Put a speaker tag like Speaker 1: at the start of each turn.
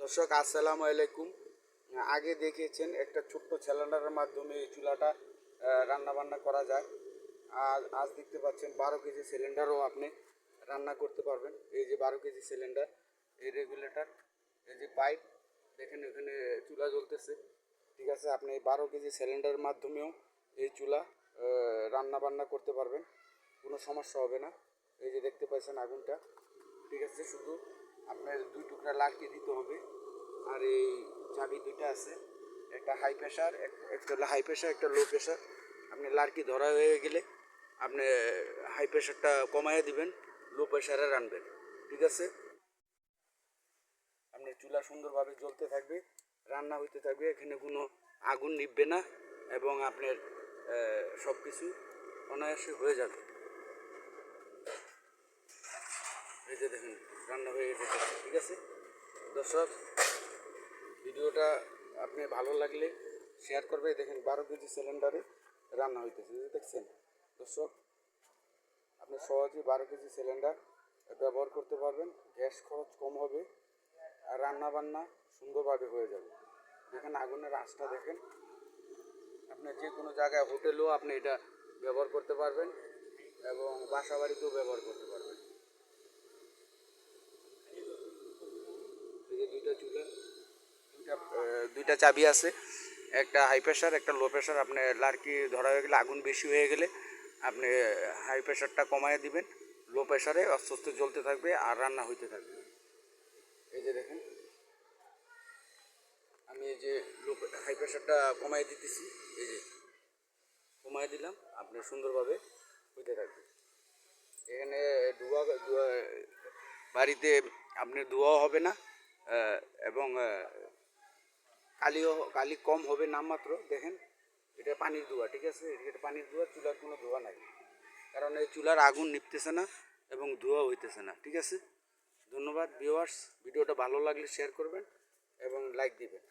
Speaker 1: দর্শক আসসালামু আলাইকুম। আগে দেখিয়েছেন একটা ছোট্ট সিলিন্ডারের মাধ্যমে এই চুলাটা রান্না বান্না করা যায়। আর আজ দেখতে পাচ্ছেন 12 কেজি সিলিন্ডারও আপনি রান্না করতে পারবেন। এই যে 12 কেজি সিলিন্ডার, এই রেগুলেটর, এই যে পাইপ, দেখেন এখানে চুলা জ্বলতেছে। ঠিক আছে, আপনি এই 12 কেজি সিলিন্ডারের মাধ্যমেও এই চুলা রান্না বান্না করতে পারবেন, কোনো সমস্যা হবে না। এই যে দেখতে পাচ্ছেন আগুনটা, ঠিক আছে। শুধু আপনার 2 টুকরা লাকড়ি দিতে হবে। আর এই চাবি দুইটা আছে, একটা হাই প্রেশার, একটা হলো হাই প্রেশার, একটা লো প্রেশার। আপনি লাকড়ি ধরা হয়ে গেলে আপনি হাই প্রেশারটা কমাইয়ে দিবেন, লো প্রেশারে রানবেন। ঠিক আছে, আপনার চুলা সুন্দরভাবে জ্বলতে থাকবে, রান্না হইতে থাকবে, এখানে কোনো আগুন নিভবে না এবং আপনার সব কিছু অনায়াসে হয়ে যাবে। এই যে দেখেন রান্না হয়ে গেছে। ঠিক আছে দর্শক, ভিডিওটা আপনি ভালো লাগলে শেয়ার করবে। দেখেন 12 কেজি সিলিন্ডারে রান্না হইতেছে, দেখছেন দর্শক। আপনি সহজেই 12 কেজি সিলিন্ডার ব্যবহার করতে পারবেন, গ্যাস খরচ কম হবে আর রান্না বান্না সুন্দরভাবে হয়ে যাবে। দেখেন আগুনের আঁচটা দেখেন। আপনি যে কোনো জায়গায় হোটেলেও আপনি এটা ব্যবহার করতে পারবেন এবং বাসা বাড়িতেও ব্যবহার করতে পারবেন। এই যে দুইটা চুলা, দুইটা চাবি আছে, একটা হাই প্রেশার, একটা লো প্রেশার। আপনি লাড়কি ধরা হয়ে গেলে, আগুন বেশি হয়ে গেলে আপনি হাই প্রেশারটা কমায় দিবেন, লো প্রেশারে আস্তে আস্তে জ্বলতে থাকবে আর রান্না হইতে থাকবে। এই যে দেখেন আমি এই যে হাই প্রেশারটা কমাই দিতেছি, এই যে কমায় দিলাম, আপনি সুন্দরভাবে হইতে থাকবে। এখানে ধোয়া বাড়িতে আপনি ধোয়াও হবে না এবং কালি কম হবে নামমাত্র। দেখেন এটা পানির ধোয়া, ঠিক আছে, এটা পানির ধোয়া, চুলার কোনো ধোয়া নাই, কারণ এই চুলার আগুন নিভতেছে না এবং ধোয়া হইতেছে না। ঠিক আছে, ধন্যবাদ ভিউয়ার্স। ভিডিওটা ভালো লাগলে শেয়ার করবেন এবং লাইক দিবেন।